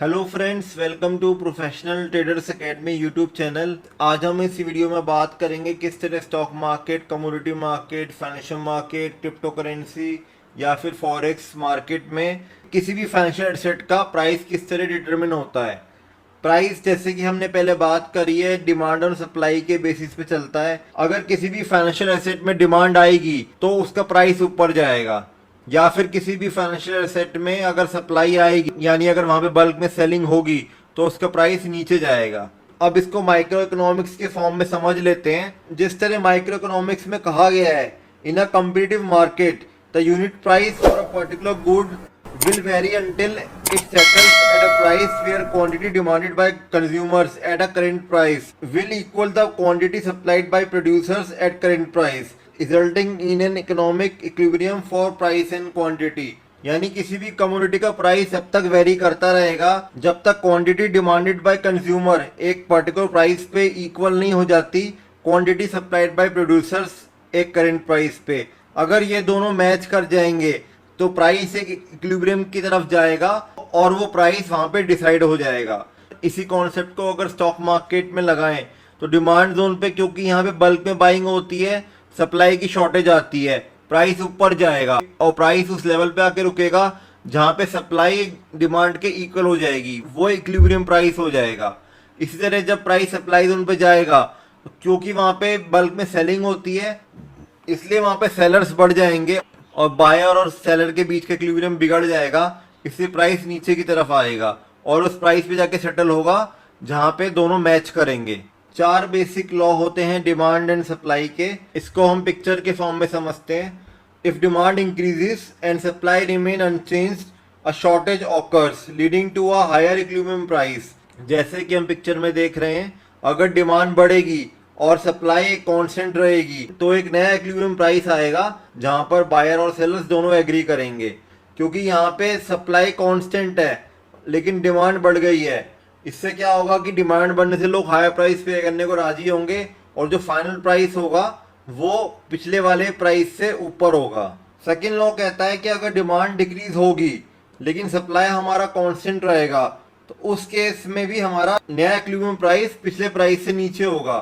Hello friends, welcome to professional traders academy YouTube channel. आज हम इस वीडियो में बात करेंगे किस तरह stock market, commodity market, financial market, crypto currency या फिर फॉरेक्स मार्केट में किसी भी फाइनेंशियल एसेट का प्राइस किस तरह डिटरमिन होता है। प्राइस, जैसे कि हमने पहले बात करी है, डिमांड और सप्लाई के बेसिस पे चलता है। अगर किसी भी फाइनेंशियल एसेट में डिमांड आएगी तो उसका प्राइस ऊपर जाएगा, या फिर किसी भी फाइनेंशियल एसेट में अगर सप्लाई आएगी यानी अगर वहां पे बल्क में सेलिंग होगी तो उसका प्राइस नीचे जाएगा। अब इसको माइक्रो इकोनॉमिक्स के फॉर्म में समझ लेते हैं। जिस तरह माइक्रो इकोनॉमिक्स में कहा गया है, in a competitive market the unit price for a particular good will vary until it settles at a price where quantity demanded by consumers at a current price will equal the quantity supplied by producers at current price, resulting in an economic equilibrium for price and quantity। यानी किसी भी commodity का price तब तक very करता रहेगा जब तक क्वांटिटी डिमांडेड बाय कंज्यूमर एक पर्टिकुलर प्राइस पे इक्वल नहीं हो जाती क्वांटिटी सप्लाइड बाय प्रोड्यूसर्स एक करंट प्राइस पे। अगर ये दोनों मैच कर जाएंगे तो प्राइस एक इक्विलिब्रियम की तरफ जाएगा और वो प्राइस वहां पे डिसाइड हो जाएगा। इसी कॉन्सेप्ट को अगर स्टॉक मार्केट में लगाएं तो डिमांड जोन पे, क्योंकि यहाँ पे बल्क में बाइंग होती है, सप्लाई की शॉर्टेज आती है, प्राइस ऊपर जाएगा और प्राइस उस लेवल पे आके रुकेगा जहां पे सप्लाई डिमांड के इक्वल हो जाएगी, वो इक्विलिब्रियम प्राइस हो जाएगा। इसी तरह जब प्राइस सप्लाई जोन पे जाएगा, क्योंकि वहां पे बल्क में सेलिंग होती है इसलिए वहां पे सेलर्स बढ़ जाएंगे और बायर और सेलर के बीच का इक्विलिब्रियम बिगड़ जाएगा, इससे प्राइस नीचे की तरफ आएगा और उस प्राइस पे जाके सेटल होगा जहां पे दोनों मैच करेंगे। 4 बेसिक लॉ होते हैं डिमांड एंड सप्लाई के। इसको हम पिक्चर के फॉर्म में समझते हैं। If demand increases and supply remain unchanged, a shortage occurs leading to a higher equilibrium price. जैसे कि हम पिक्चर में देख रहे हैं, अगर डिमांड बढ़ेगी और सप्लाई कांस्टेंट रहेगी तो एक नया इक्विलिब्रियम प्राइस आएगा जहां पर बायर और सेलर्स दोनों एग्री करेंगे। क्योंकि यहाँ पे सप्लाई कांस्टेंट है लेकिन डिमांड बढ़ गई है, इससे क्या होगा कि डिमांड बढ़ने से लोग हायर प्राइस पे करने को राजी होंगे और जो फाइनल प्राइस होगा वो पिछले वाले प्राइस से ऊपर होगा। सेकेंड लॉ कहता है कि अगर डिमांड डिक्रीज होगी लेकिन सप्लाई हमारा कांस्टेंट रहेगा तो उस केस में भी हमारा नया इक्विलिब्रियम प्राइस पिछले प्राइस से नीचे होगा,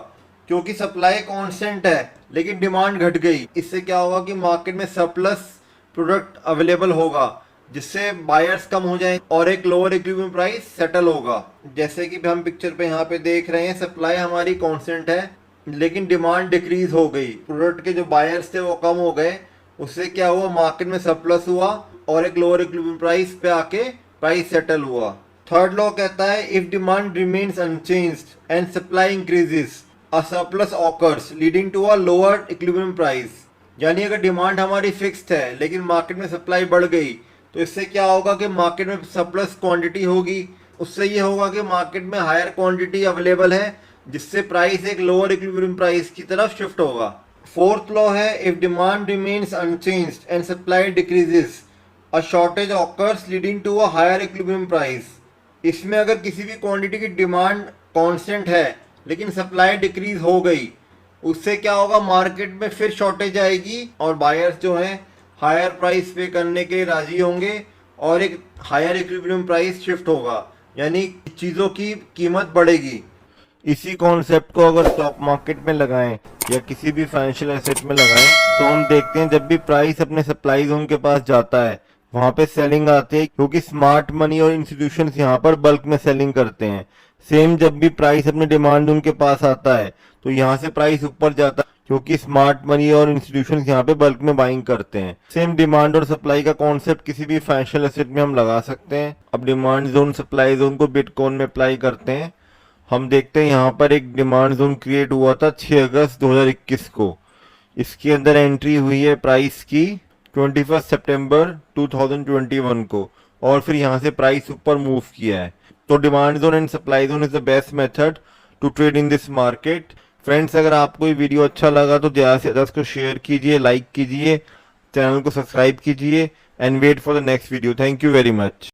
क्योंकि सप्लाई कांस्टेंट है लेकिन डिमांड घट गई। इससे क्या होगा कि मार्केट में सरप्लस प्रोडक्ट अवेलेबल होगा जिससे बायर्स कम हो जाएंगे और एक लोअर इक्विलिब्रियम प्राइस सेटल होगा। जैसे कि हम पिक्चर पे यहाँ पे देख रहे हैं, सप्लाई हमारी कांस्टेंट है लेकिन डिमांड डिक्रीज हो गई, प्रोडक्ट के जो बायर्स थे वो कम हो गए, उससे क्या हुआ, मार्केट में सरप्लस हुआ और एक लोअर इक्विलिब्रियम प्राइस पे आके प्राइस सेटल हुआ। थर्ड लॉ कहता है if demand remains unchanged and supply increases, a surplus occurs leading to a lower equilibrium price। यानी अगर डिमांड हमारी फिक्स्ड है लेकिन मार्केट में सप्लाई बढ़ गई तो इससे क्या होगा कि मार्केट में सरप्लस क्वांटिटी होगी, उससे ये होगा कि मार्केट में हायर क्वांटिटी अवेलेबल है जिससे प्राइस एक लोअर इक्विलिब्रियम प्राइस की तरफ शिफ्ट होगा। फोर्थ लॉ है if demand remains unchanged and supply decreases, a shortage occurs leading to a higher equilibrium price. इसमें अगर किसी भी क्वांटिटी की डिमांड कांस्टेंट है लेकिन सप्लाई डिक्रीज हो गई, उससे क्या होगा, मार्केट में फिर शॉर्टेज आएगी और बायर्स जो हैं हायर प्राइस पे करने के राजी होंगे और एक हायर इक्विलिब्रियम प्राइस शिफ्ट होगा, यानी चीज़ों की कीमत बढ़ेगी। इसी कॉन्सेप्ट को अगर स्टॉक मार्केट में लगाएं या किसी भी फाइनेंशियल एसेट में लगाएं तो हम देखते हैं जब भी प्राइस अपने सप्लाई जोन के पास जाता है वहां पे सेलिंग आती है, क्योंकि स्मार्ट मनी और इंस्टीट्यूशंस यहाँ पर बल्क में सेलिंग करते हैं। सेम जब भी प्राइस अपने डिमांड जोन के पास आता है तो यहाँ से प्राइस ऊपर जाता है क्योंकि स्मार्ट मनी और इंस्टीट्यूशंस यहाँ पे बल्क में बाइंग करते हैं। सेम डिमांड और सप्लाई का कॉन्सेप्ट किसी भी फाइनेंशियल एसेट में हम लगा सकते हैं। अब डिमांड जोन सप्लाई जोन को बिटकॉइन में अप्लाई करते हैं। हम देखते हैं यहाँ पर एक डिमांड जोन क्रिएट हुआ था 6 अगस्त 2021 को। इसके अंदर एंट्री हुई है प्राइस की 21 सितंबर 2021 को और फिर यहाँ से प्राइस ऊपर मूव किया है। तो demand zone and supply zone is the best method to trade in this market. Friends, अगर आपको ये वीडियो अच्छा लगा तो ज़्यादा से ज़्यादा इसको शेयर कीजिए, लाइक कीजिए, चैनल को सब्सक्राइब कीजिए and wait for the next video. Thank you very much.